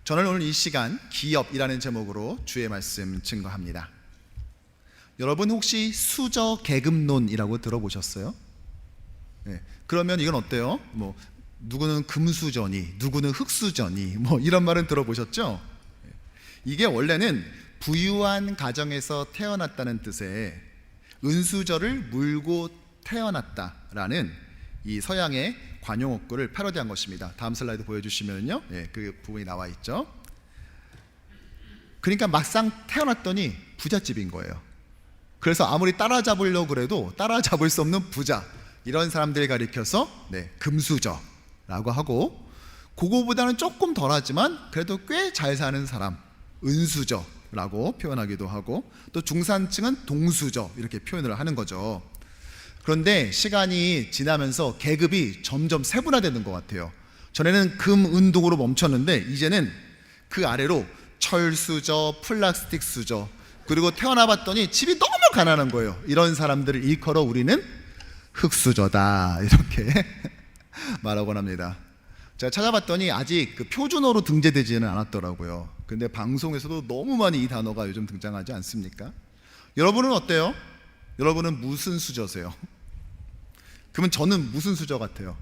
저는 오늘 이 시간 기업이라는 제목으로 주의 말씀 증거합니다. 여러분 혹시 수저 계급론이라고 들어보셨어요? 네. 그러면 이건 어때요? 누구는 금수저니 누구는 흙수저니 이런 말은 들어보셨죠? 이게 원래는 부유한 가정에서 태어났다는 뜻의 은수저를 물고 태어났다라는 이 서양의 관용어구를 패러디한 것입니다. 다음 슬라이드 보여주시면요, 그 부분이 나와 있죠. 그러니까 막상 태어났더니 부잣집인 거예요. 그래서 아무리 따라잡으려고 그래도 따라잡을 수 없는 부자, 이런 사람들을 가리켜서 금수저라고 하고, 그거보다는 조금 덜하지만 그래도 꽤 잘 사는 사람, 은수저라고 표현하기도 하고, 또 중산층은 동수저 이렇게 표현을 하는 거죠. 그런데 시간이 지나면서 계급이 점점 세분화되는 것 같아요. 전에는 금, 은, 동으로 멈췄는데 이제는 그 아래로 철수저, 플라스틱 수저, 그리고 태어나 봤더니 집이 너무 가난한 거예요. 이런 사람들을 일컬어 우리는 흙수저다, 이렇게 말하곤 합니다. 제가 찾아봤더니 아직 그 표준어로 등재되지는 않았더라고요. 근데 방송에서도 너무 많이 이 단어가 요즘 등장하지 않습니까? 여러분은 어때요? 여러분은 무슨 수저세요? 그러면 저는 무슨 수저 같아요?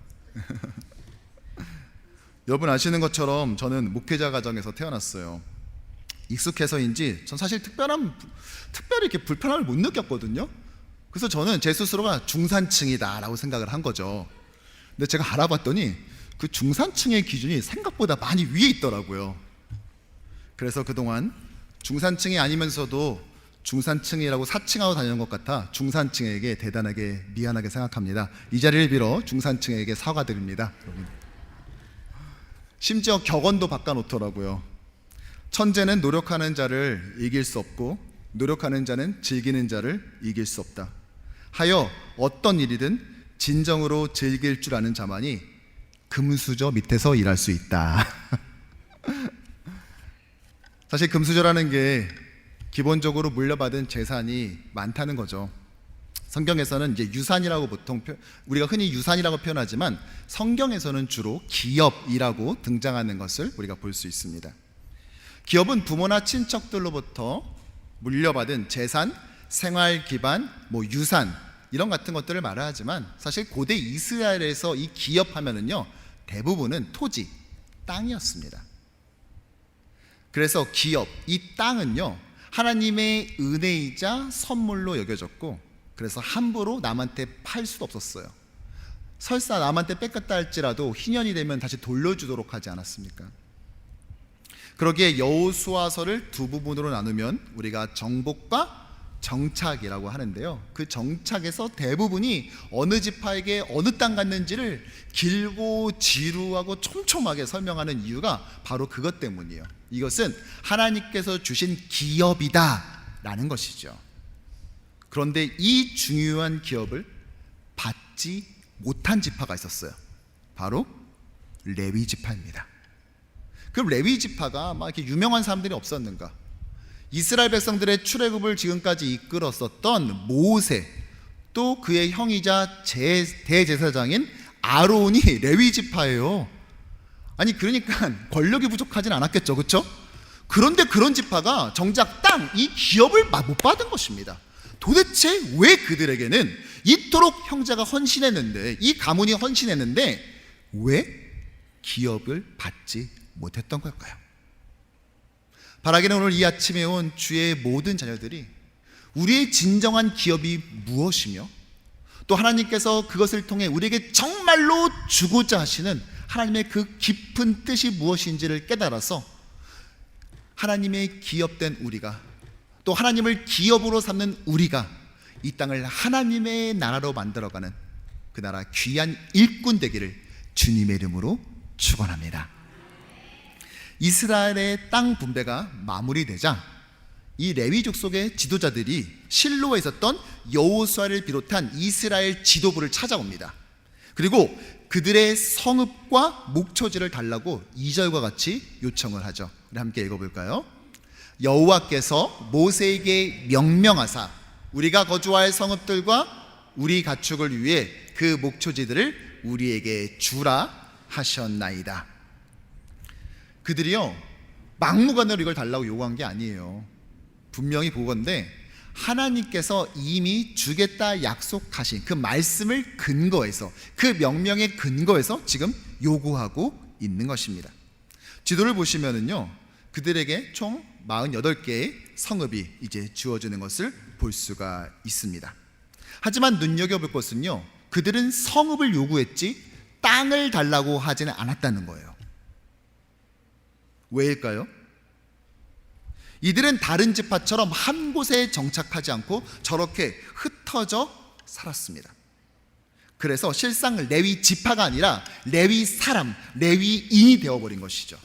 여러분 아시는 것처럼 저는 목회자 가정에서 태어났어요. 익숙해서인지 전 사실 특별히 이렇게 불편함을 못 느꼈거든요. 그래서 저는 제 스스로가 중산층이다라고 생각을 한 거죠. 근데 제가 알아봤더니 그 중산층의 기준이 생각보다 많이 위에 있더라고요. 그래서 그동안 중산층이 아니면서도 중산층이라고 사칭하고 다니는 것 같아 중산층에게 대단하게 미안하게 생각합니다. 이 자리를 빌어 중산층에게 사과드립니다. 여러분. 심지어 격언도 바꿔놓더라고요. 천재는 노력하는 자를 이길 수 없고 노력하는 자는 즐기는 자를 이길 수 없다. 하여 어떤 일이든 진정으로 즐길 줄 아는 자만이 금수저 밑에서 일할 수 있다. 사실 금수저라는 게 기본적으로 물려받은 재산이 많다는 거죠. 성경에서는 이제 유산이라고 보통 우리가 흔히 유산이라고 표현하지만 성경에서는 주로 기업이라고 등장하는 것을 우리가 볼 수 있습니다. 기업은 부모나 친척들로부터 물려받은 재산, 생활 기반, 유산 이런 같은 것들을 말하지만 사실 고대 이스라엘에서 이 기업하면은요 대부분은 토지, 땅이었습니다. 그래서 기업, 이 땅은요 하나님의 은혜이자 선물로 여겨졌고, 그래서 함부로 남한테 팔 수도 없었어요. 설사 남한테 뺏겼다 할지라도 희년이 되면 다시 돌려주도록 하지 않았습니까? 그러기에 여호수아서를 두 부분으로 나누면 우리가 정복과 정착이라고 하는데요, 그 정착에서 대부분이 어느 지파에게 어느 땅 갔는지를 길고 지루하고 촘촘하게 설명하는 이유가 바로 그것 때문이에요. 이것은 하나님께서 주신 기업이다 라는 것이죠. 그런데 이 중요한 기업을 받지 못한 지파가 있었어요. 바로 레위 지파입니다. 그럼 레위 지파가 막 이렇게 유명한 사람들이 없었는가? 이스라엘 백성들의 출애굽을 지금까지 이끌었었던 모세, 또 그의 형이자 대제사장인 아론이 레위 지파예요. 아니 그러니까 권력이 부족하진 않았겠죠, 그렇죠? 그런데 그런 지파가 정작 이 기업을 못 받은 것입니다. 도대체 왜 그들에게는 이토록 형제가 헌신했는데, 이 가문이 헌신했는데 왜 기업을 받지 못했던 걸까요? 바라기는 오늘 이 아침에 온 주의 모든 자녀들이 우리의 진정한 기업이 무엇이며, 또 하나님께서 그것을 통해 우리에게 정말로 주고자 하시는 하나님의 그 깊은 뜻이 무엇인지를 깨달아서 하나님의 기업된 우리가, 또 하나님을 기업으로 삼는 우리가 이 땅을 하나님의 나라로 만들어가는 그 나라 귀한 일꾼 되기를 주님의 이름으로 축원합니다. 이스라엘의 땅 분배가 마무리되자 이 레위 족속의 지도자들이 실로에 있었던 여호수아를 비롯한 이스라엘 지도부를 찾아옵니다. 그리고 그들의 성읍과 목초지를 달라고 2절과 같이 요청을 하죠. 우리 함께 읽어볼까요? 여호와께서 모세에게 명명하사 우리가 거주할 성읍들과 우리 가축을 위해 그 목초지들을 우리에게 주라 하셨나이다. 그들이요 막무가내로 이걸 달라고 요구한 게 아니에요. 분명히 그건데 하나님께서 이미 주겠다 약속하신 그 말씀을 근거해서, 그 명령의 근거해서 지금 요구하고 있는 것입니다. 지도를 보시면은요, 그들에게 총 48개의 성읍이 이제 주어지는 것을 볼 수가 있습니다. 하지만 눈여겨볼 것은요, 그들은 성읍을 요구했지 땅을 달라고 하지는 않았다는 거예요. 왜일까요? 이들은 다른 지파처럼 한 곳에 정착하지 않고 저렇게 흩어져 살았습니다. 그래서 실상 레위 지파가 아니라 레위 사람, 레위인이 되어버린 것이죠.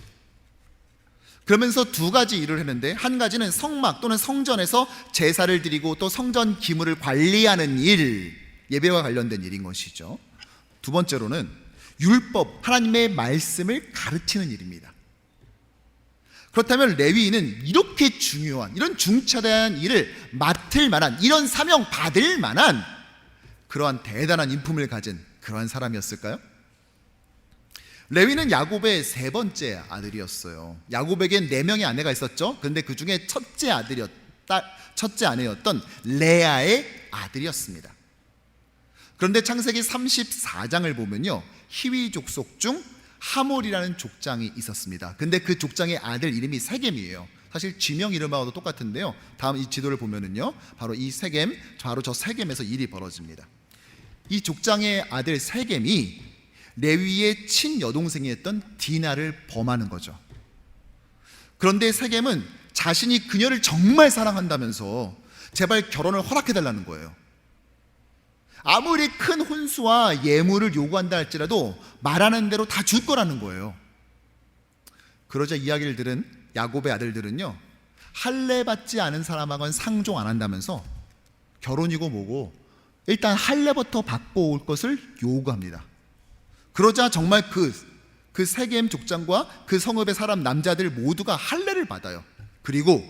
그러면서 두 가지 일을 했는데, 한 가지는 성막 또는 성전에서 제사를 드리고 또 성전 기물을 관리하는 일, 예배와 관련된 일인 것이죠. 두 번째로는 율법, 하나님의 말씀을 가르치는 일입니다. 그렇다면 레위인은 이렇게 중요한, 이런 중차대한 일을 맡을 만한, 이런 사명 받을 만한 그러한 대단한 인품을 가진 그러한 사람이었을까요? 레위는 야곱의 세 번째 아들이었어요. 야곱에겐 4명의 아내가 있었죠. 그런데 그 중에 첫째 아내였던 레아의 아들이었습니다. 그런데 창세기 34장을 보면요, 히위 족속 중 하몰이라는 족장이 있었습니다. 근데 그 족장의 아들 이름이 세겜이에요. 사실 지명 이름하고도 똑같은데요, 다음 이 지도를 보면은요, 바로 이 세겜, 바로 저 세겜에서 일이 벌어집니다. 이 족장의 아들 세겜이 레위의 친여동생이었던 디나를 범하는 거죠. 그런데 세겜은 자신이 그녀를 정말 사랑한다면서 제발 결혼을 허락해달라는 거예요. 아무리 큰 혼수와 예물을 요구한다 할지라도 말하는 대로 다 줄 거라는 거예요. 그러자 이야기를 들은 야곱의 아들들은요, 할례 받지 않은 사람하고는 상종 안 한다면서 결혼이고 뭐고 일단 할례부터 받고 올 것을 요구합니다. 그러자 정말 그 세겜 족장과 그 성읍의 사람 남자들 모두가 할례를 받아요. 그리고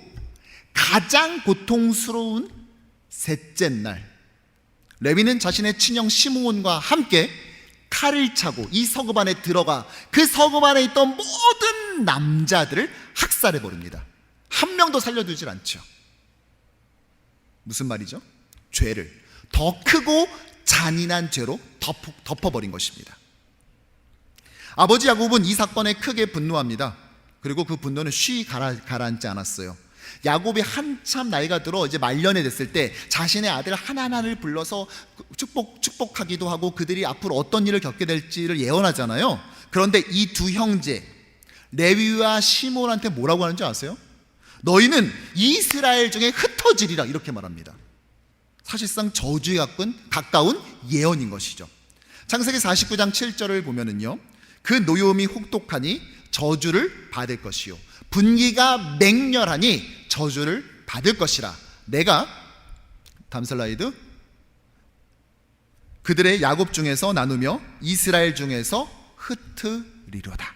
가장 고통스러운 셋째 날, 레위는 자신의 친형 시므온과 함께 칼을 차고 이 성읍 안에 들어가 그 성읍 안에 있던 모든 남자들을 학살해 버립니다. 한 명도 살려두질 않죠. 무슨 말이죠? 죄를 더 크고 잔인한 죄로 덮어버린 것입니다. 아버지 야곱은 이 사건에 크게 분노합니다. 그리고 그 분노는 쉬이 가라앉지 않았어요. 야곱이 한참 나이가 들어 이제 말년에 됐을 때 자신의 아들 하나하나를 불러서 축복하기도 하고 그들이 앞으로 어떤 일을 겪게 될지를 예언하잖아요. 그런데 이 두 형제 레위와 시몬한테 뭐라고 하는지 아세요? 너희는 이스라엘 중에 흩어지리라, 이렇게 말합니다. 사실상 저주에 가까운 예언인 것이죠. 창세기 49장 7절을 보면은요, 그 노여움이 혹독하니 저주를 받을 것이요 분기가 맹렬하니 저주를 받을 것이라. 내가, 다음 슬라이드, 그들의 야곱 중에서 나누며 이스라엘 중에서 흩으리로다.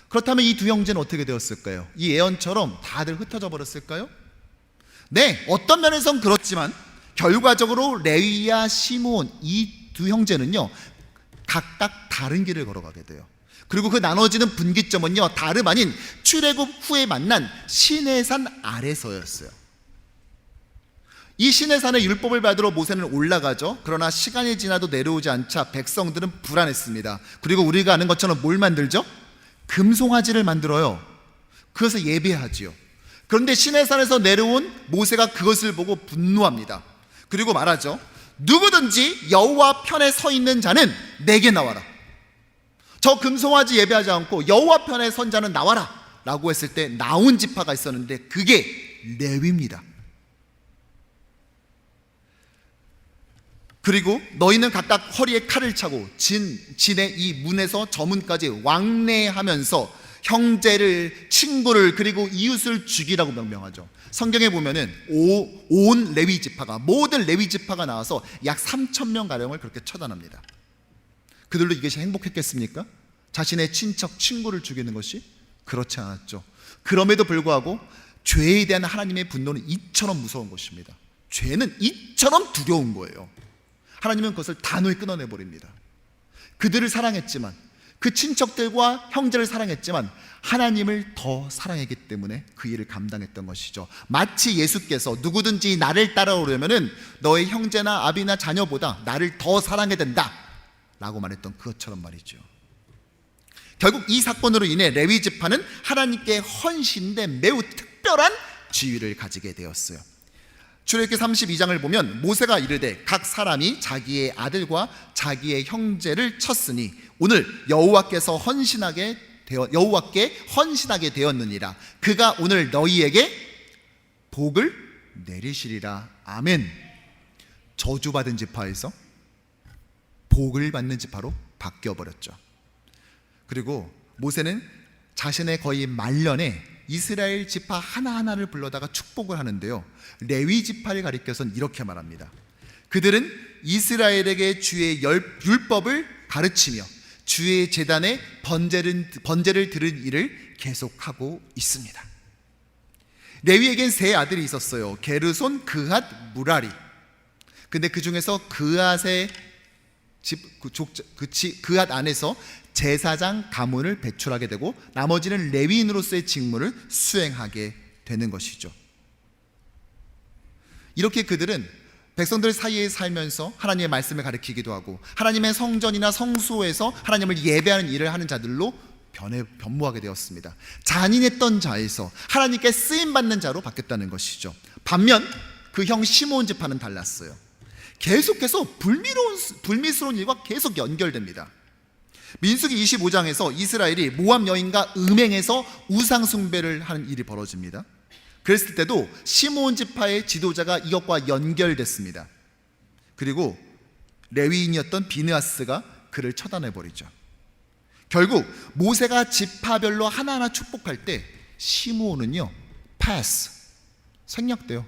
그렇다면 이 두 형제는 어떻게 되었을까요? 이 예언처럼 다들 흩어져 버렸을까요? 네, 어떤 면에선 그렇지만 결과적으로 레위와 시므온 이 두 형제는요, 각각 다른 길을 걸어가게 돼요. 그리고 그 나눠지는 분기점은요, 다름 아닌 출애굽 후에 만난 시내산 아래서였어요. 이 시내산의 율법을 받으러 모세는 올라가죠. 그러나 시간이 지나도 내려오지 않자 백성들은 불안했습니다. 그리고 우리가 아는 것처럼 뭘 만들죠? 금송아지를 만들어요. 그것을 예배하지요. 그런데 시내산에서 내려온 모세가 그것을 보고 분노합니다. 그리고 말하죠. 누구든지 여호와 편에 서 있는 자는 내게 나와라. 저 금송아지 예배하지 않고 여호와 편에 선 자는 나와라 라고 했을 때 나온 지파가 있었는데 그게 레위입니다. 그리고 너희는 각각 허리에 칼을 차고 진의 이 문에서 저 문까지 왕래하면서 형제를, 친구를, 그리고 이웃을 죽이라고 명령하죠. 성경에 보면은 온 레위 지파가, 모든 레위 지파가 나와서 약 3,000명 가량을 그렇게 처단합니다. 그들도 이것이 행복했겠습니까? 자신의 친척, 친구를 죽이는 것이? 그렇지 않았죠. 그럼에도 불구하고 죄에 대한 하나님의 분노는 이처럼 무서운 것입니다. 죄는 이처럼 두려운 거예요. 하나님은 그것을 단호히 끊어내버립니다. 그들을 사랑했지만, 그 친척들과 형제를 사랑했지만 하나님을 더 사랑했기 때문에 그 일을 감당했던 것이죠. 마치 예수께서 누구든지 나를 따라오려면은 너의 형제나 아비나 자녀보다 나를 더 사랑해야 된다 라고 말했던 그것처럼 말이죠. 결국 이 사건으로 인해 레위 지파는 하나님께 헌신된 매우 특별한 지위를 가지게 되었어요. 출애굽기 32장을 보면 모세가 이르되 각 사람이 자기의 아들과 자기의 형제를 쳤으니 오늘 여호와께 헌신하게 되었느니라. 그가 오늘 너희에게 복을 내리시리라. 아멘. 저주받은 지파에서 복을 받는 지파로 바뀌어버렸죠. 그리고 모세는 자신의 거의 말년에 이스라엘 지파 하나하나를 불러다가 축복을 하는데요, 레위 지파를 가리켜서는 이렇게 말합니다. 그들은 이스라엘에게 주의 율법을 가르치며 주의 제단에 번제를 드린 일을 계속하고 있습니다. 레위에겐 세 아들이 있었어요. 게르손, 그핫, 무라리. 근데 그 중에서 그핫의 그핫 안에서 제사장 가문을 배출하게 되고 나머지는 레위인으로서의 직무를 수행하게 되는 것이죠. 이렇게 그들은 백성들 사이에 살면서 하나님의 말씀을 가르치기도 하고 하나님의 성전이나 성소에서 하나님을 예배하는 일을 하는 자들로 변모하게 되었습니다. 잔인했던 자에서 하나님께 쓰임받는 자로 바뀌었다는 것이죠. 반면 그 형 시므온 지파는 달랐어요. 계속해서 불미스러운 일과 계속 연결됩니다. 민수기 25장에서 이스라엘이 모압 여인과 음행해서 우상 숭배를 하는 일이 벌어집니다. 그랬을 때도 시므온 지파의 지도자가 이것과 연결됐습니다. 그리고 레위인이었던 비느하스가 그를 처단해버리죠. 결국 모세가 지파별로 하나하나 축복할 때 시므온은요 패스, 생략돼요.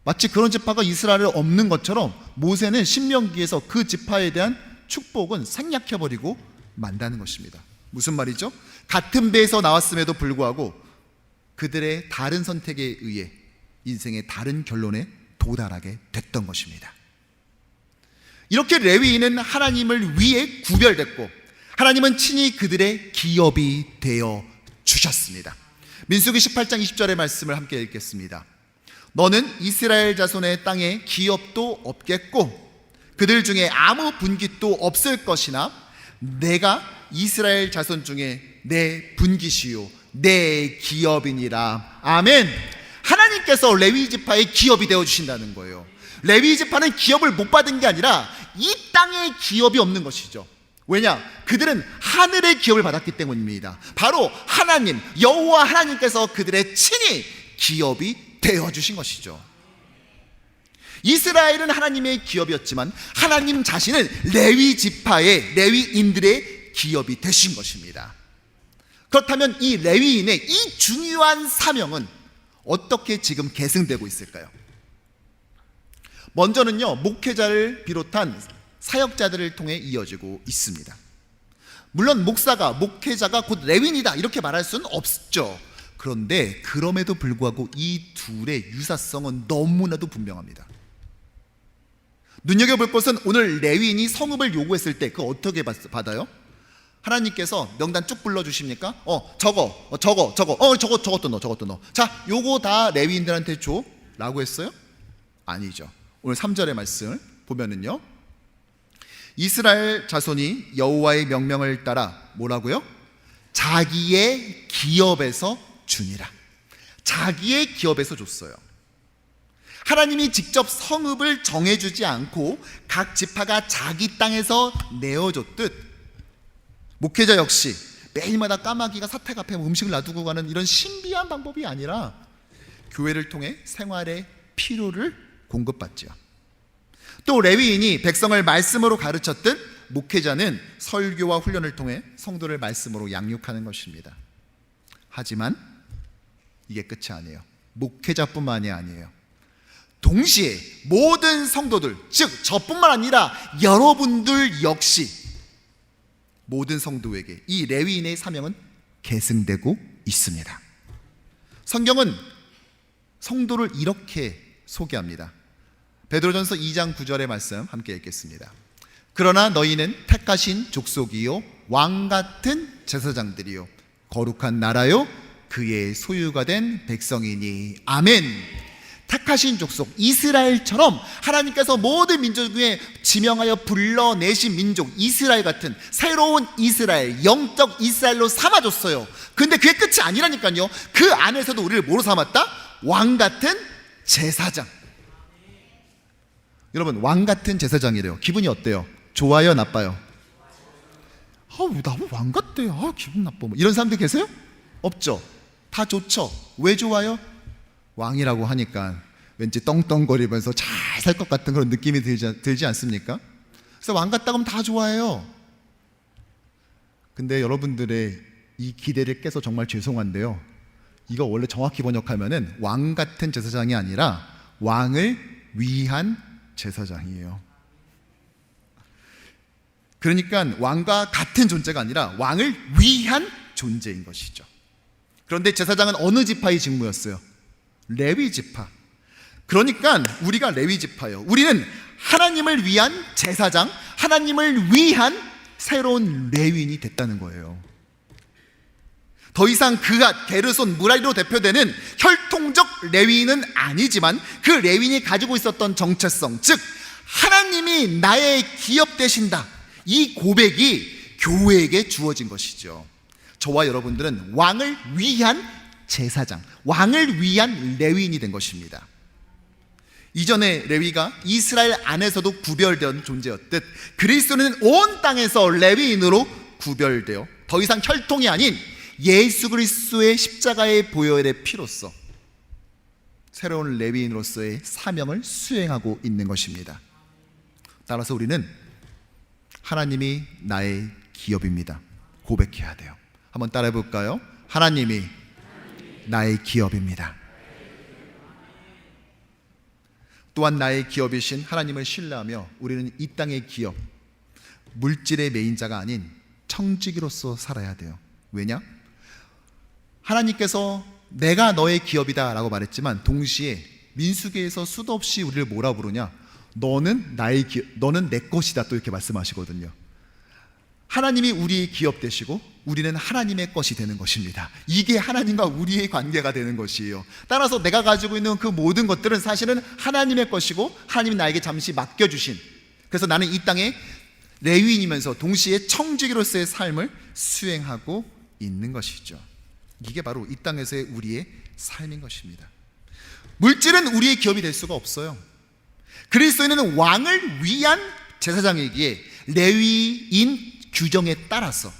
마치 그런 지파가 이스라엘에 없는 것처럼 모세는 신명기에서 그 지파에 대한 축복은 생략해버리고 만다는 것입니다. 무슨 말이죠? 같은 배에서 나왔음에도 불구하고 그들의 다른 선택에 의해 인생의 다른 결론에 도달하게 됐던 것입니다. 이렇게 레위인은 하나님을 위해 구별됐고 하나님은 친히 그들의 기업이 되어 주셨습니다. 민수기 18장 20절의 말씀을 함께 읽겠습니다. 너는 이스라엘 자손의 땅에 기업도 없겠고 그들 중에 아무 분깃도 없을 것이나 내가 이스라엘 자손 중에 내 분깃이요 내 기업이니라. 아멘. 하나님께서 레위 지파의 기업이 되어주신다는 거예요. 레위 지파는 기업을 못 받은 게 아니라 이 땅에 기업이 없는 것이죠. 왜냐? 그들은 하늘의 기업을 받았기 때문입니다. 바로 하나님, 여호와 하나님께서 그들의 친히 기업이 되어주신 것이죠. 이스라엘은 하나님의 기업이었지만 하나님 자신은 레위 지파의 레위인들의 기업이 되신 것입니다. 그렇다면 이 레위인의 이 중요한 사명은 어떻게 지금 계승되고 있을까요? 먼저는요, 목회자를 비롯한 사역자들을 통해 이어지고 있습니다. 물론 목회자가 곧 레위인이다 이렇게 말할 수는 없죠. 그런데 그럼에도 불구하고 이 둘의 유사성은 너무나도 분명합니다. 눈여겨볼 것은 오늘 레위인이 성읍을 요구했을 때 그거 어떻게 받아요? 하나님께서 명단 쭉 불러주십니까? 저것도 넣어. 자, 요거 다 레위인들한테 줘 라고 했어요? 아니죠. 오늘 3절의 말씀을 보면은요, 이스라엘 자손이 여호와의 명령을 따라 뭐라고요? 자기의 기업에서 주니라. 자기의 기업에서 줬어요. 하나님이 직접 성읍을 정해주지 않고 각 지파가 자기 땅에서 내어줬듯 목회자 역시 매일마다 까마귀가 사택 앞에 음식을 놔두고 가는 이런 신비한 방법이 아니라 교회를 통해 생활의 필요를 공급받죠. 또 레위인이 백성을 말씀으로 가르쳤듯 목회자는 설교와 훈련을 통해 성도를 말씀으로 양육하는 것입니다. 하지만 이게 끝이 아니에요. 목회자뿐만이 아니에요. 동시에 모든 성도들, 즉 저뿐만 아니라 여러분들 역시 모든 성도에게 이 레위인의 사명은 계승되고 있습니다. 성경은 성도를 이렇게 소개합니다. 베드로전서 2장 9절의 말씀 함께 읽겠습니다. 그러나 너희는 택하신 족속이요 왕 같은 제사장들이요 거룩한 나라요 그의 소유가 된 백성이니. 아멘. 택하신 족속 이스라엘처럼 하나님께서 모든 민족 중에 지명하여 불러내신 민족 이스라엘 같은 새로운 이스라엘, 영적 이스라엘로 삼아줬어요. 근데 그게 끝이 아니라니까요. 그 안에서도 우리를 뭐로 삼았다? 왕 같은 제사장. 여러분, 왕 같은 제사장이래요. 기분이 어때요? 좋아요, 나빠요? 나 왕 같대. 기분 나빠. 이런 사람들 계세요? 없죠. 다 좋죠. 왜 좋아요? 왕이라고 하니까 왠지 떵떵거리면서 잘 살 것 같은 그런 느낌이 들지 않습니까? 그래서 왕 같다고 하면 다 좋아해요. 근데 여러분들의 이 기대를 깨서 정말 죄송한데요, 이거 원래 정확히 번역하면은 왕 같은 제사장이 아니라 왕을 위한 제사장이에요. 그러니까 왕과 같은 존재가 아니라 왕을 위한 존재인 것이죠. 그런데 제사장은 어느 지파의 직무였어요? 레위 지파. 그러니까 우리가 레위 지파예요. 우리는 하나님을 위한 제사장, 하나님을 위한 새로운 레위인이 됐다는 거예요. 더 이상 그앗, 게르손, 무라리로 대표되는 혈통적 레위인은 아니지만 그 레위인이 가지고 있었던 정체성, 즉 하나님이 나의 기업 되신다, 이 고백이 교회에게 주어진 것이죠. 저와 여러분들은 왕을 위한 제사장, 왕을 위한 레위인이 된 것입니다. 이전에 레위가 이스라엘 안에서도 구별된 존재였듯 그리스도는 온 땅에서 레위인으로 구별되어 더 이상 혈통이 아닌 예수 그리스도의 십자가의 보혈의 피로써 새로운 레위인으로서의 사명을 수행하고 있는 것입니다. 따라서 우리는 하나님이 나의 기업입니다. 고백해야 돼요. 한번 따라해 볼까요? 하나님이 나의 기업입니다. 또한 나의 기업이신 하나님을 신뢰하며 우리는 이 땅의 기업, 물질의 메인자가 아닌 청지기로서 살아야 돼요. 왜냐? 하나님께서 내가 너의 기업이다 라고 말했지만 동시에 민수기에서 수도 없이 우리를 뭐라 부르냐? 너는 나의 기업, 너는 내 것이다 또 이렇게 말씀하시거든요. 하나님이 우리의 기업 되시고 우리는 하나님의 것이 되는 것입니다. 이게 하나님과 우리의 관계가 되는 것이에요. 따라서 내가 가지고 있는 그 모든 것들은 사실은 하나님의 것이고 하나님이 나에게 잠시 맡겨주신, 그래서 나는 이 땅에 레위인이면서 동시에 청지기로서의 삶을 수행하고 있는 것이죠. 이게 바로 이 땅에서의 우리의 삶인 것입니다. 물질은 우리의 기업이 될 수가 없어요. 그리스도인은 왕을 위한 제사장이기에 레위인 규정에 따라서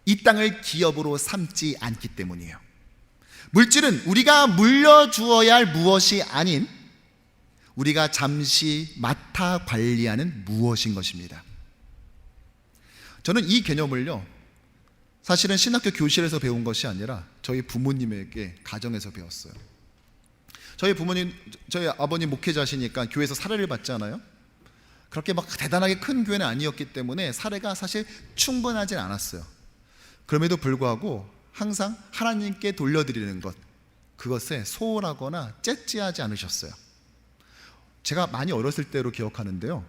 이 땅을 기업으로 삼지 않기 때문이에요. 물질은 우리가 물려주어야 할 무엇이 아닌 우리가 잠시 맡아 관리하는 무엇인 것입니다. 저는 이 개념을요, 사실은 신학교 교실에서 배운 것이 아니라 저희 부모님에게 가정에서 배웠어요. 저희 아버님 목회자시니까 교회에서 사례를 받잖아요. 그렇게 막 대단하게 큰 교회는 아니었기 때문에 사례가 사실 충분하진 않았어요. 그럼에도 불구하고 항상 하나님께 돌려드리는 것, 그것에 소홀하거나 째찌하지 않으셨어요. 제가 많이 어렸을 때로 기억하는데요,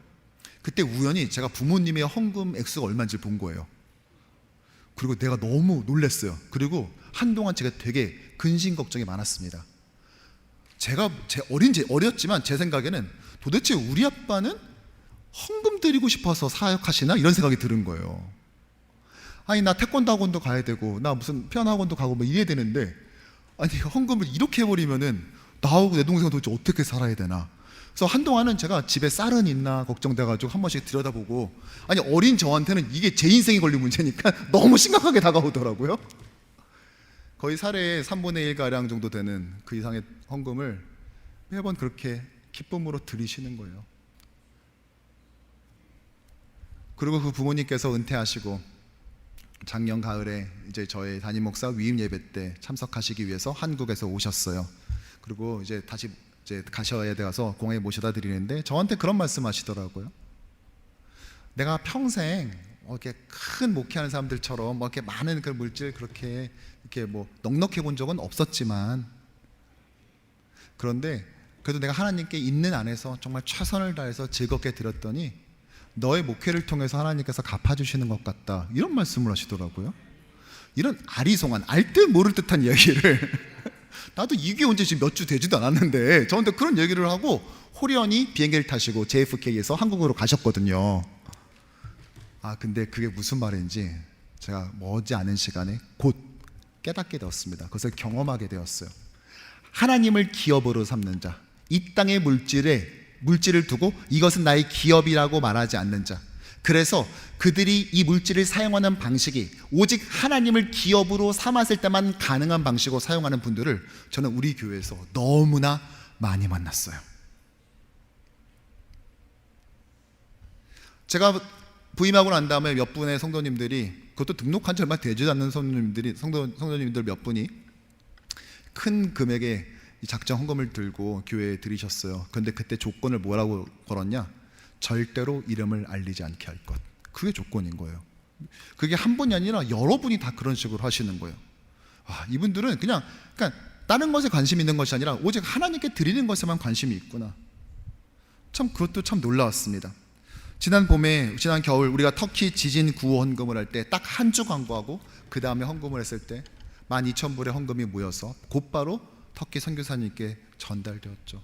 그때 우연히 제가 부모님의 헌금 액수가 얼마인지 본 거예요. 그리고 내가 너무 놀랐어요. 그리고 한동안 제가 되게 근심 걱정이 많았습니다. 제가 어렸지만 제 생각에는 도대체 우리 아빠는 헌금 드리고 싶어서 사역하시나? 이런 생각이 드는 거예요. 아니, 나 태권도 학원도 가야 되고 나 무슨 피아노 학원도 가고 뭐 이래야 되는데, 아니 헌금을 이렇게 해버리면은 나하고 내 동생은 도대체 어떻게 살아야 되나. 그래서 한동안은 제가 집에 쌀은 있나 걱정돼가지고 한 번씩 들여다보고, 아니 어린 저한테는 이게 제 인생이 걸린 문제니까 너무 심각하게 다가오더라고요. 거의 사례의 3분의 1가량 정도 되는 그 이상의 헌금을 매번 그렇게 기쁨으로 드리시는 거예요. 그리고 그 부모님께서 은퇴하시고 작년 가을에 이제 저희 담임 목사 위임 예배 때 참석하시기 위해서 한국에서 오셨어요. 그리고 이제 다시 가셔야 돼서 공항에 모셔다 드리는데 저한테 그런 말씀하시더라고요. 내가 평생 이렇게 큰 목회하는 사람들처럼 이렇게 많은 그 물질 그렇게 이렇게 뭐 넉넉해 본 적은 없었지만, 그런데 그래도 내가 하나님께 있는 안에서 정말 최선을 다해서 즐겁게 드렸더니 너의 목회를 통해서 하나님께서 갚아주시는 것 같다, 이런 말씀을 하시더라고요. 이런 아리송한 알듯 모를 듯한 이야기를 나도 이게 언제 지금 몇 주 되지도 않았는데 저한테 그런 얘기를 하고 호련히 비행기를 타시고 JFK에서 한국으로 가셨거든요. 근데 그게 무슨 말인지 제가 머지않은 시간에 곧 깨닫게 되었습니다. 그것을 경험하게 되었어요. 하나님을 기업으로 삼는 자, 이 땅의 물질을 두고 이것은 나의 기업이라고 말하지 않는 자, 그래서 그들이 이 물질을 사용하는 방식이 오직 하나님을 기업으로 삼았을 때만 가능한 방식으로 사용하는 분들을 저는 우리 교회에서 너무나 많이 만났어요. 제가 부임하고 난 다음에 몇 분의 성도님들이, 그것도 등록한 지 얼마 되지 않는 성도님들 몇 분이 큰 금액의 작정 헌금을 들고 교회에 들이셨어요. 그런데 그때 조건을 뭐라고 걸었냐? 절대로 이름을 알리지 않게 할 것. 그게 조건인 거예요. 그게 한 분이 아니라 여러 분이 다 그런 식으로 하시는 거예요. 이분들은 그러니까 다른 것에 관심이 있는 것이 아니라 오직 하나님께 드리는 것에만 관심이 있구나. 참 그것도 참 놀라웠습니다. 지난 겨울 우리가 터키 지진 구호 헌금을 할 때 딱 한 주 광고하고 그 다음에 헌금을 했을 때 12,000불의 헌금이 모여서 곧바로 터키 선교사님께 전달되었죠.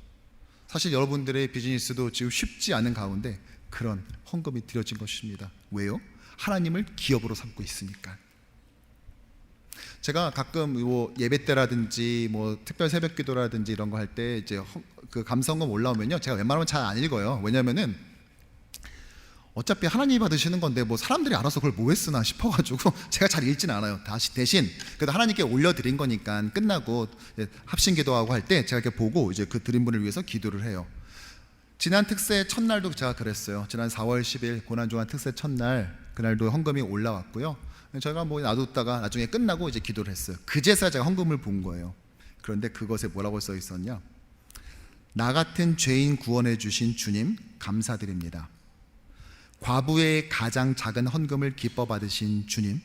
사실 여러분들의 비즈니스도 지금 쉽지 않은 가운데 그런 헌금이 드려진 것입니다. 왜요? 하나님을 기업으로 삼고 있으니까. 제가 가끔 예배 때라든지 특별 새벽 기도라든지 이런 거 할 때 이제 그 감성금 올라오면요, 제가 웬만하면 잘 안 읽어요. 왜냐면은 어차피 하나님이 받으시는 건데 사람들이 알아서 그걸 뭐 했으나 싶어가지고 제가 잘 읽지는 않아요. 대신 그래도 하나님께 올려드린 거니까 끝나고 합심 기도하고 할 때 제가 이렇게 보고 이제 그 드린 분을 위해서 기도를 해요. 지난 특세 첫날도 제가 그랬어요. 지난 4월 10일 고난주간 특세 첫날, 그날도 헌금이 올라왔고요. 제가 놔뒀다가 나중에 끝나고 이제 기도를 했어요. 그제서야 제가 헌금을 본 거예요. 그런데 그것에 뭐라고 써 있었냐? 나 같은 죄인 구원해 주신 주님 감사드립니다. 과부의 가장 작은 헌금을 기뻐 받으신 주님,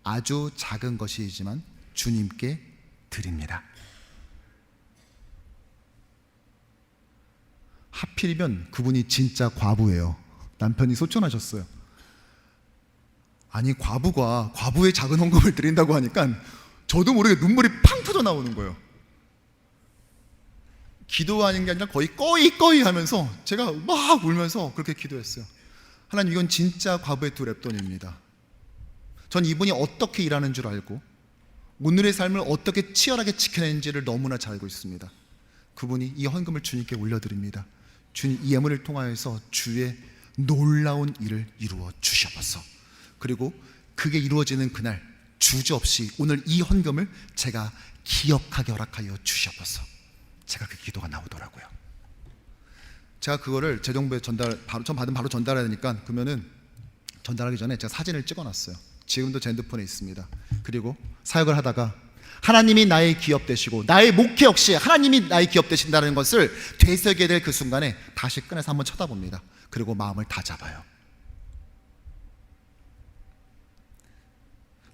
아주 작은 것이지만 주님께 드립니다. 하필이면 그분이 진짜 과부예요. 남편이 소천하셨어요. 아니, 과부의 작은 헌금을 드린다고 하니까 저도 모르게 눈물이 팡 터져 나오는 거예요. 기도하는 게 아니라 거의 꺼이 하면서 제가 막 울면서 그렇게 기도했어요. 하나님, 이건 진짜 과부의 두 랩돈입니다. 전 이분이 어떻게 일하는 줄 알고 오늘의 삶을 어떻게 치열하게 지켜내는지를 너무나 잘 알고 있습니다. 그분이 이 헌금을 주님께 올려드립니다. 주님, 이 예물을 통하여서 주의 놀라운 일을 이루어 주셔서, 그리고 그게 이루어지는 그날 주저없이 오늘 이 헌금을 제가 기억하게 허락하여 주셔서 제가 그 기도가 나오더라고요. 제가 그거를 재정부에 전 받으면 바로 전달해야 되니까, 그러면은 전달하기 전에 제가 사진을 찍어놨어요. 지금도 제 핸드폰에 있습니다. 그리고 사역을 하다가 하나님이 나의 기업 되시고 나의 목회 역시 하나님이 나의 기업 되신다는 것을 되새게 될 그 순간에 다시 꺼내서 한번 쳐다봅니다. 그리고 마음을 다 잡아요.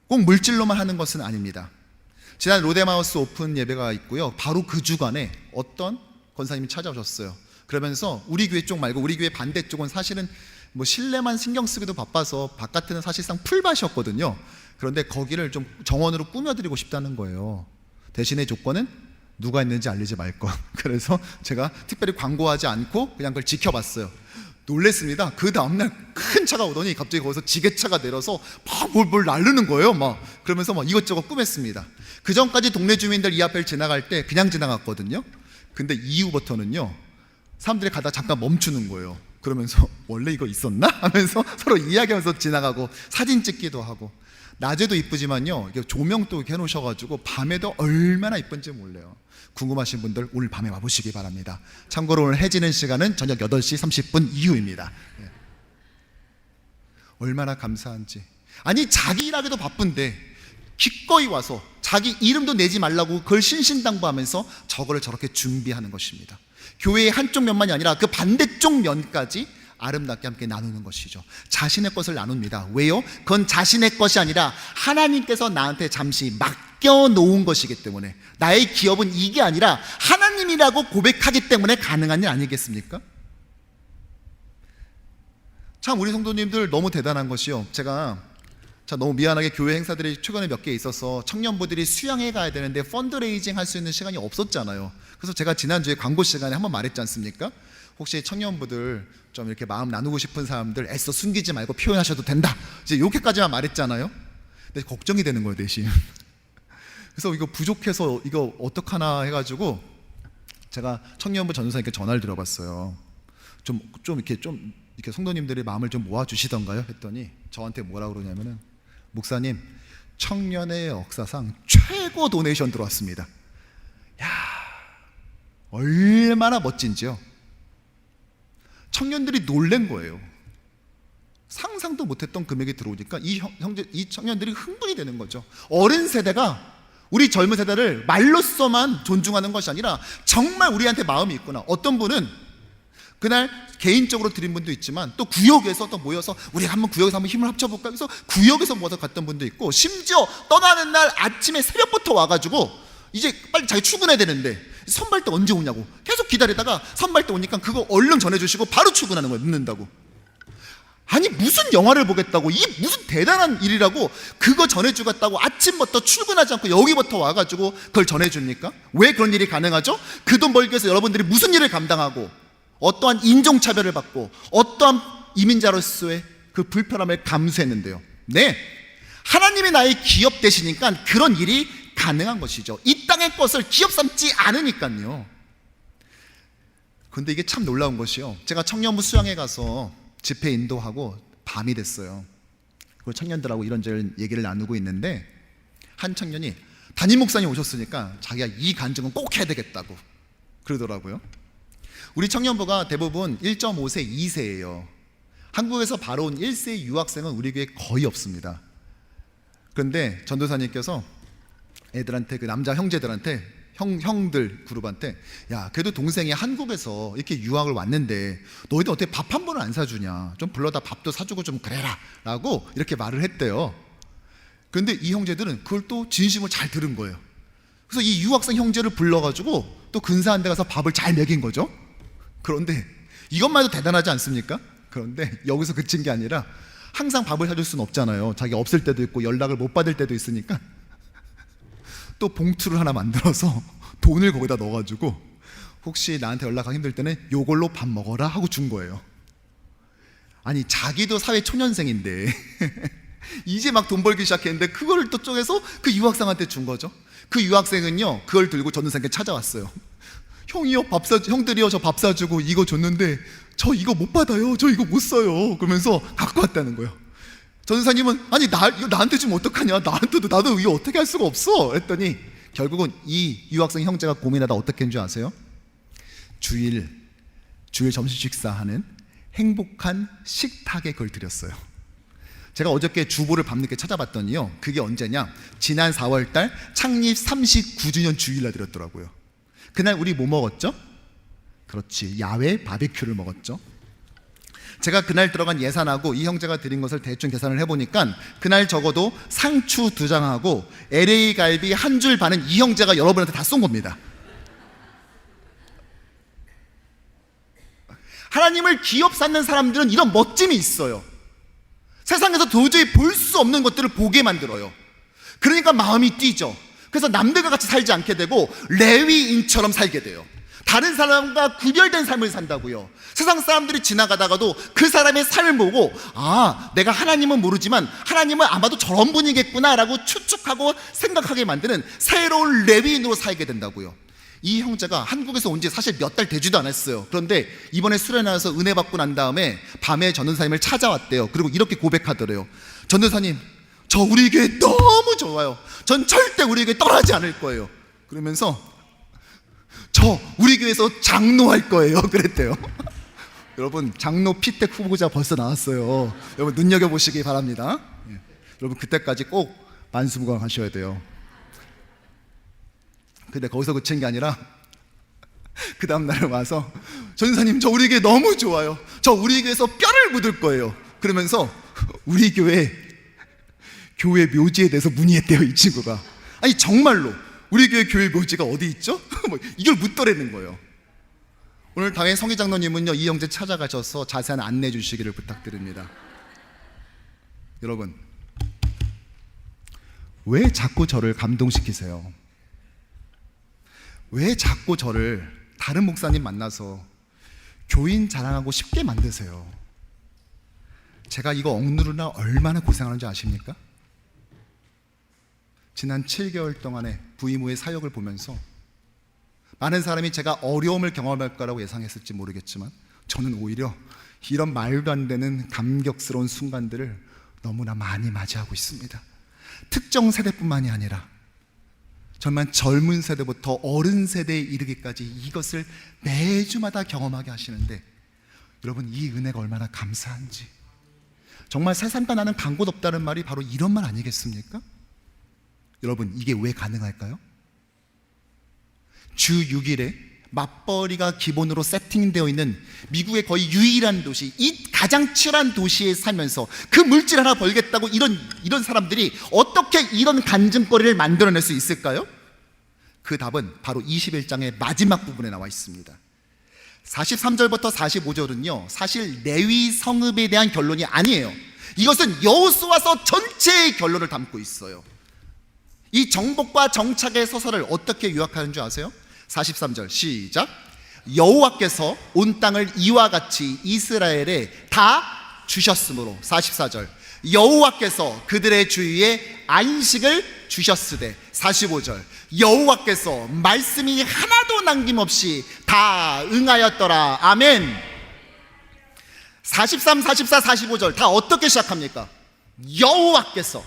꼭 물질로만 하는 것은 아닙니다. 지난 롯데마우스 오픈 예배가 있고요, 바로 그 주간에 어떤 권사님이 찾아오셨어요. 그러면서 우리 교회 쪽 말고 우리 교회 반대쪽은 사실은 실내만 신경 쓰기도 바빠서 바깥에는 사실상 풀밭이었거든요. 그런데 거기를 좀 정원으로 꾸며드리고 싶다는 거예요. 대신에 조건은 누가 있는지 알리지 말 것. 그래서 제가 특별히 광고하지 않고 그냥 그걸 지켜봤어요. 놀랬습니다. 그 다음날 큰 차가 오더니 갑자기 거기서 지게차가 내려서 막 뭘 나르는 거예요. 그러면서 이것저것 꾸몄습니다. 그 전까지 동네 주민들 이 앞을 지나갈 때 그냥 지나갔거든요. 근데 이후부터는요, 사람들이 가다 잠깐 멈추는 거예요. 그러면서 원래 이거 있었나? 하면서 서로 이야기하면서 지나가고 사진 찍기도 하고, 낮에도 이쁘지만요, 조명도 이렇게 해놓으셔가지고 밤에도 얼마나 이쁜지 몰라요. 궁금하신 분들 오늘 밤에 와보시기 바랍니다. 참고로 오늘 해지는 시간은 저녁 8시 30분 이후입니다. 얼마나 감사한지. 아니, 자기 일하기도 바쁜데 기꺼이 와서 자기 이름도 내지 말라고 그걸 신신당부하면서 저거를 저렇게 준비하는 것입니다. 교회의 한쪽 면만이 아니라 그 반대쪽 면까지 아름답게 함께 나누는 것이죠. 자신의 것을 나눕니다. 왜요? 그건 자신의 것이 아니라 하나님께서 나한테 잠시 맡겨놓은 것이기 때문에, 나의 기업은 이게 아니라 하나님이라고 고백하기 때문에 가능한 일 아니겠습니까? 참 우리 성도님들 너무 대단한 것이요, 제가 너무 미안하게 교회 행사들이 최근에 몇 개 있어서 청년부들이 수양회 가야 되는데 펀드레이징 할 수 있는 시간이 없었잖아요. 그래서 제가 지난주에 광고 시간에 한번 말했지 않습니까? 혹시 청년부들 좀 이렇게 마음 나누고 싶은 사람들 애써 숨기지 말고 표현하셔도 된다, 이제 이렇게까지만 말했잖아요. 근데 걱정이 되는 거예요, 대신. 그래서 이거 부족해서 이거 어떡하나 해가지고 제가 청년부 전도사님께 전화를 드려봤어요. 좀 이렇게 성도님들이 마음을 좀 모아주시던가요? 했더니 저한테 뭐라 그러냐면은, 목사님, 청년의 역사상 최고 도네이션 들어왔습니다. 야, 얼마나 멋진지요. 청년들이 놀란 거예요. 상상도 못했던 금액이 들어오니까 이 청년들이 흥분이 되는 거죠. 어린 세대가 우리 젊은 세대를 말로써만 존중하는 것이 아니라 정말 우리한테 마음이 있구나. 어떤 분은 그날 개인적으로 드린 분도 있지만 또 구역에서 또 모여서 우리 구역에서 한번 힘을 합쳐볼까 해서 구역에서 모여서 갔던 분도 있고, 심지어 떠나는 날 아침에 새벽부터 와가지고 이제 빨리 자기 출근해야 되는데 선발대 언제 오냐고 계속 기다리다가 선발대 오니까 그거 얼른 전해주시고 바로 출근하는 거예요. 늦는다고. 아니 무슨 영화를 보겠다고, 이 무슨 대단한 일이라고 그거 전해주겠다고 아침부터 출근하지 않고 여기부터 와가지고 그걸 전해줍니까? 왜 그런 일이 가능하죠? 그 돈 벌기 위해서 여러분들이 무슨 일을 감당하고 어떠한 인종차별을 받고 어떠한 이민자로서의 그 불편함을 감수했는데요. 네, 하나님이 나의 기업 되시니까 그런 일이 가능한 것이죠. 이 땅의 것을 기업 삼지 않으니까요. 그런데 이게 참 놀라운 것이요, 제가 청년부 수양회 가서 집회 인도하고 밤이 됐어요. 그 청년들하고 이런저런 얘기를 나누고 있는데 한 청년이 담임 목사님 오셨으니까 자기가 이 간증은 꼭 해야 되겠다고 그러더라고요. 우리 청년부가 대부분 1.5세, 2세예요. 한국에서 바로 온 1세 유학생은 우리 교회에 거의 없습니다. 그런데 전도사님께서 애들한테, 그 남자 형제들한테, 형들 그룹한테, 야, 그래도 동생이 한국에서 이렇게 유학을 왔는데 너희들 어떻게 밥 한 번을 안 사주냐, 좀 불러다 밥도 사주고 좀 그래라 라고 이렇게 말을 했대요. 그런데 이 형제들은 그걸 또 진심을 잘 들은 거예요. 그래서 이 유학생 형제를 불러가지고 또 근사한 데 가서 밥을 잘 먹인 거죠. 그런데 이것만 해도 대단하지 않습니까? 그런데 여기서 그친 게 아니라 항상 밥을 사줄 수는 없잖아요. 자기 없을 때도 있고 연락을 못 받을 때도 있으니까 또 봉투를 하나 만들어서 돈을 거기다 넣어가지고 혹시 나한테 연락하기 힘들 때는 요걸로 밥 먹어라 하고 준 거예요. 아니 자기도 사회 초년생인데 이제 막 돈 벌기 시작했는데 그거를 또 쪼개서 그 유학생한테 준 거죠. 그 유학생은요 그걸 들고 전도사님께 찾아왔어요. 형이요, 형들이요, 저 밥 사주고 이거 줬는데 저 이거 못 받아요, 저 이거 못 써요 그러면서 갖고 왔다는 거예요. 전도사님은 아니 이거 나한테 주면 어떡하냐, 나한테도 나도 이거 어떻게 할 수가 없어 했더니 결국은 이 유학생 형제가 고민하다 어떻게 했는지 아세요? 주일 점심 식사하는 행복한 식탁에 그걸 드렸어요. 제가 어저께 주보를 밤늦게 찾아봤더니요, 그게 언제냐, 지난 4월달 창립 39주년 주일날 드렸더라고요. 그날 우리 뭐 먹었죠? 그렇지, 야외 바비큐를 먹었죠. 제가 그날 들어간 예산하고 이 형제가 드린 것을 대충 계산을 해보니까 그날 적어도 상추 2장하고 LA 갈비 한 줄 반은 이 형제가 여러분한테 다 쏜 겁니다. 하나님을 기업 삼는 사람들은 이런 멋짐이 있어요. 세상에서 도저히 볼 수 없는 것들을 보게 만들어요. 그러니까 마음이 뛰죠. 그래서 남들과 같이 살지 않게 되고 레위인처럼 살게 돼요. 다른 사람과 구별된 삶을 산다고요. 세상 사람들이 지나가다가도 그 사람의 삶을 보고 아, 내가 하나님은 모르지만 하나님은 아마도 저런 분이겠구나 라고 추측하고 생각하게 만드는 새로운 레위인으로 살게 된다고요. 이 형제가 한국에서 온 지 사실 몇 달 되지도 않았어요. 그런데 이번에 수련회에서 은혜 받고 난 다음에 밤에 전도사님을 찾아왔대요. 그리고 이렇게 고백하더래요. 전도사님, 저 우리 교회 너무 좋아요. 전 절대 우리 교회 떠나지 않을 거예요. 그러면서 저 우리 교회에서 장로할 거예요 그랬대요. 여러분, 장로 피택 후보자 벌써 나왔어요. 여러분 눈여겨보시기 바랍니다. 여러분 그때까지 꼭 만수무강하셔야 돼요. 근데 거기서 그친 게 아니라 그 다음날에 와서 전사님, 저 우리 교회 너무 좋아요. 저 우리 교회에서 뼈를 묻을 거예요. 그러면서 우리 교회 묘지에 대해서 문의했대요, 이 친구가. 아니 정말로 우리 교회 묘지가 어디 있죠? 뭐 이걸 묻더라는 거예요. 오늘 당의 성희장로님은요, 이 형제 찾아가셔서 자세한 안내해 주시기를 부탁드립니다. 여러분, 왜 자꾸 저를 감동시키세요? 왜 자꾸 저를 다른 목사님 만나서 교인 자랑하고 싶게 만드세요? 제가 이거 억누르나 얼마나 고생하는지 아십니까? 지난 7개월 동안의 부임 후의 사역을 보면서 많은 사람이 제가 어려움을 경험할 거라고 예상했을지 모르겠지만 저는 오히려 이런 말도 안 되는 감격스러운 순간들을 너무나 많이 맞이하고 있습니다. 특정 세대뿐만이 아니라 정말 젊은 세대부터 어른 세대에 이르기까지 이것을 매주마다 경험하게 하시는데, 여러분, 이 은혜가 얼마나 감사한지. 정말 새삼다 나는 간 곳 없다는 말이 바로 이런 말 아니겠습니까? 여러분, 이게 왜 가능할까요? 주 6일에 맞벌이가 기본으로 세팅되어 있는 미국의 거의 유일한 도시, 이 가장 치열한 도시에 살면서 그 물질 하나 벌겠다고 이런 사람들이 어떻게 이런 간증거리를 만들어낼 수 있을까요? 그 답은 바로 21장의 마지막 부분에 나와 있습니다. 43절부터 45절은요, 사실 레위 성읍에 대한 결론이 아니에요. 이것은 여호수아서 전체의 결론을 담고 있어요. 이 정복과 정착의 서사를 어떻게 요약하는 줄 아세요? 43절 시작. 여호와께서 온 땅을 이와 같이 이스라엘에 다 주셨으므로. 44절 여호와께서 그들의 주위에 안식을 주셨으되. 45절 여호와께서 말씀이 하나도 남김없이 다 응하였더라. 아멘. 43, 44, 45절 다 어떻게 시작합니까? 여호와께서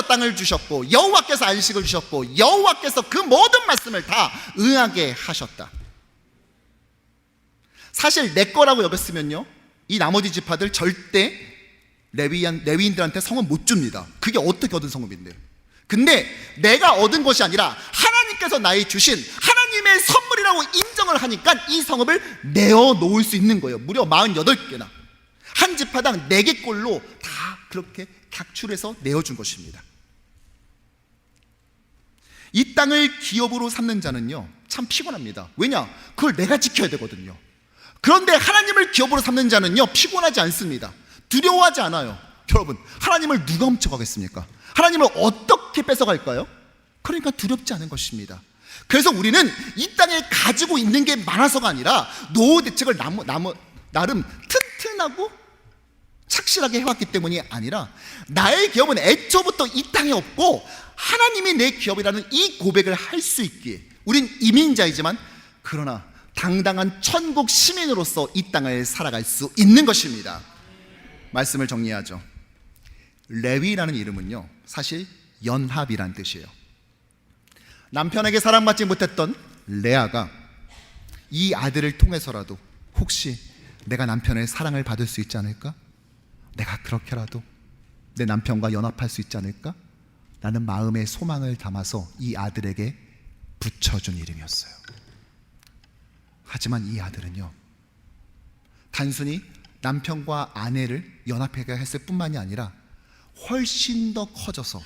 땅을 주셨고, 여호와께서 안식을 주셨고, 여호와께서 그 모든 말씀을 다 응하게 하셨다. 사실 내 거라고 여겼으면요, 이 나머지 지파들 절대 레위인들한테 성은 못 줍니다. 그게 어떻게 얻은 성읍인데. 근데 내가 얻은 것이 아니라 하나님께서 나의 주신 하나님의 선물이라고 인정을 하니까 이 성읍을 내어놓을 수 있는 거예요. 무려 48개나 한 지파당 4개꼴로 다 그렇게 각출해서 내어준 것입니다. 이 땅을 기업으로 삼는 자는요, 참 피곤합니다. 왜냐? 그걸 내가 지켜야 되거든요. 그런데 하나님을 기업으로 삼는 자는요, 피곤하지 않습니다. 두려워하지 않아요. 여러분, 하나님을 누가 훔쳐가겠습니까? 하나님을 어떻게 뺏어갈까요? 그러니까 두렵지 않은 것입니다. 그래서 우리는 이 땅에 가지고 있는 게 많아서가 아니라 노후 대책을 나름 튼튼하고 착실하게 해왔기 때문이 아니라, 나의 기업은 애초부터 이 땅에 없고 하나님이 내 기업이라는 이 고백을 할 수 있기에 우린 이민자이지만 그러나 당당한 천국 시민으로서 이 땅을 살아갈 수 있는 것입니다. 말씀을 정리하죠. 레위라는 이름은요, 사실 연합이란 뜻이에요. 남편에게 사랑받지 못했던 레아가 이 아들을 통해서라도 혹시 내가 남편의 사랑을 받을 수 있지 않을까? 내가 그렇게라도 내 남편과 연합할 수 있지 않을까? 라는 마음의 소망을 담아서 이 아들에게 붙여준 이름이었어요. 하지만 이 아들은요, 단순히 남편과 아내를 연합하게 했을 뿐만이 아니라 훨씬 더 커져서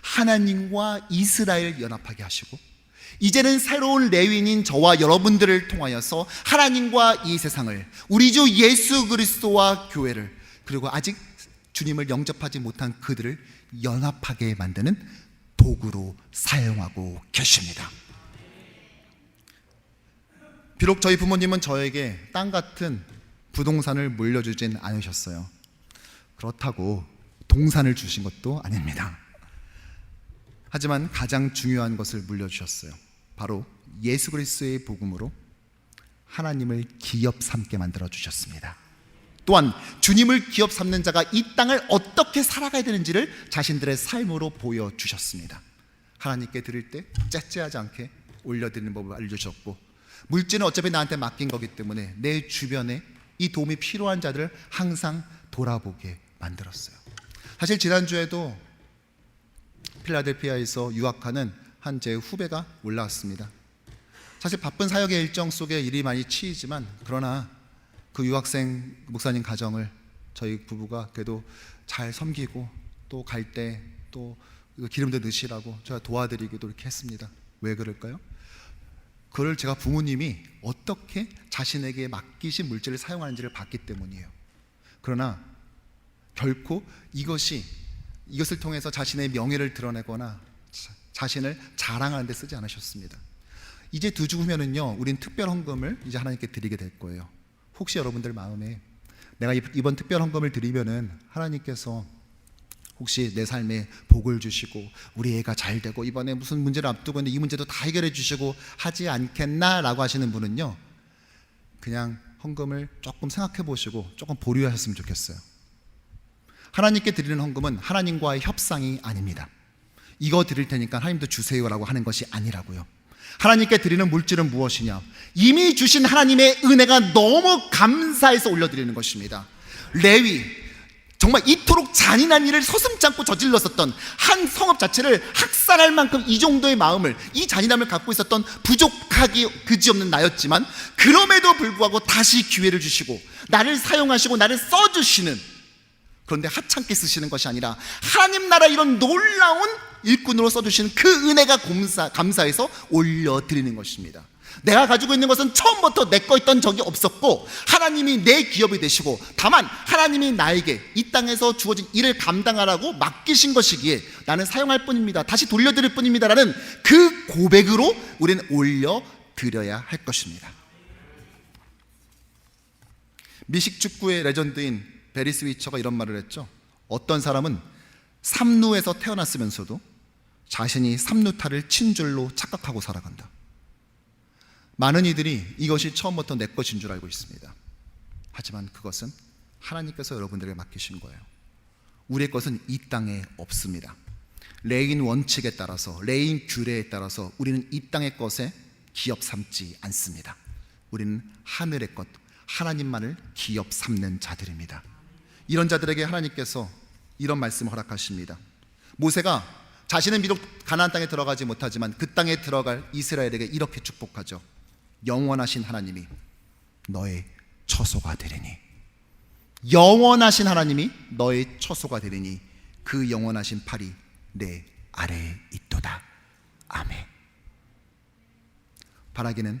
하나님과 이스라엘 연합하게 하시고, 이제는 새로운 레위인인 저와 여러분들을 통하여서 하나님과 이 세상을, 우리 주 예수 그리스도와 교회를, 그리고 아직 주님을 영접하지 못한 그들을 연합하게 만드는 도구로 사용하고 계십니다. 비록 저희 부모님은 저에게 땅 같은 부동산을 물려주진 않으셨어요. 그렇다고 동산을 주신 것도 아닙니다. 하지만 가장 중요한 것을 물려주셨어요. 바로 예수 그리스도의 복음으로 하나님을 기업 삼게 만들어 주셨습니다. 또한 주님을 기업 삼는 자가 이 땅을 어떻게 살아가야 되는지를 자신들의 삶으로 보여주셨습니다. 하나님께 드릴 때 째째하지 않게 올려드리는 법을 알려주셨고, 물질은 어차피 나한테 맡긴 거기 때문에 내 주변에 이 도움이 필요한 자들을 항상 돌아보게 만들었어요. 사실 지난주에도 필라델피아에서 유학하는 한 제 후배가 올라왔습니다. 사실 바쁜 사역의 일정 속에 일이 많이 치이지만, 그러나 그 유학생 목사님 가정을 저희 부부가 그래도 잘 섬기고, 또 갈 때 또 기름도 넣으시라고 제가 도와드리기도 이렇게 했습니다. 왜 그럴까요? 그걸 제가 부모님이 어떻게 자신에게 맡기신 물질을 사용하는지를 봤기 때문이에요. 그러나 결코 이것을 통해서 자신의 명예를 드러내거나 자신을 자랑하는 데 쓰지 않으셨습니다. 이제 두 주 후면은요, 우린 특별 헌금을 이제 하나님께 드리게 될 거예요. 혹시 여러분들 마음에 내가 이번 특별 헌금을 드리면은 하나님께서 혹시 내 삶에 복을 주시고 우리 애가 잘 되고 이번에 무슨 문제를 앞두고 있는데 이 문제도 다 해결해 주시고 하지 않겠나라고 하시는 분은요, 그냥 헌금을 조금 생각해 보시고 조금 보류하셨으면 좋겠어요. 하나님께 드리는 헌금은 하나님과의 협상이 아닙니다. 이거 드릴 테니까 하나님도 주세요라고 하는 것이 아니라고요. 하나님께 드리는 물질은 무엇이냐? 이미 주신 하나님의 은혜가 너무 감사해서 올려드리는 것입니다. 레위, 정말 이토록 잔인한 일을 서슴지 않고 저질렀었던 한 성읍 자체를 학살할 만큼 이 정도의 마음을, 이 잔인함을 갖고 있었던 부족하기 그지없는 나였지만, 그럼에도 불구하고 다시 기회를 주시고 나를 사용하시고 나를 써주시는, 그런데 하찮게 쓰시는 것이 아니라 하나님 나라 이런 놀라운 일꾼으로 써주시는 그 은혜가 감사해서 올려드리는 것입니다. 내가 가지고 있는 것은 처음부터 내 거 있던 적이 없었고, 하나님이 내 기업이 되시고, 다만 하나님이 나에게 이 땅에서 주어진 일을 감당하라고 맡기신 것이기에 나는 사용할 뿐입니다, 다시 돌려드릴 뿐입니다 라는 그 고백으로 우리는 올려드려야 할 것입니다. 미식 축구의 레전드인 베리 스위처가 이런 말을 했죠. 어떤 사람은 삼루에서 태어났으면서도 자신이 삼루타를 친 줄로 착각하고 살아간다. 많은 이들이 이것이 처음부터 내 것인 줄 알고 있습니다. 하지만 그것은 하나님께서 여러분들에게 맡기신 거예요. 우리의 것은 이 땅에 없습니다. 레인 원칙에 따라서, 레인 규례에 따라서 우리는 이 땅의 것에 기업 삼지 않습니다. 우리는 하늘의 것, 하나님만을 기업 삼는 자들입니다. 이런 자들에게 하나님께서 이런 말씀을 허락하십니다. 모세가 자신은 비록 가나안 땅에 들어가지 못하지만 그 땅에 들어갈 이스라엘에게 이렇게 축복하죠. 영원하신 하나님이 너의 처소가 되리니, 영원하신 하나님이 너의 처소가 되리니 그 영원하신 팔이 내 아래에 있도다. 아멘. 바라기는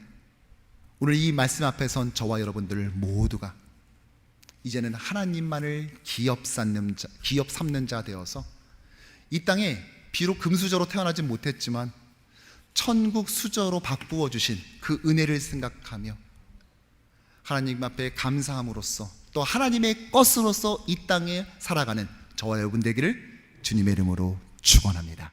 오늘 이 말씀 앞에 선 저와 여러분들 모두가 이제는 하나님만을 기업 삼는 자 되어서 이 땅에 비록 금수저로 태어나지 못했지만 천국 수저로 바꾸어 주신 그 은혜를 생각하며 하나님 앞에 감사함으로써 또 하나님의 것으로서 이 땅에 살아가는 저와 여러분 되기를 주님의 이름으로 축원합니다.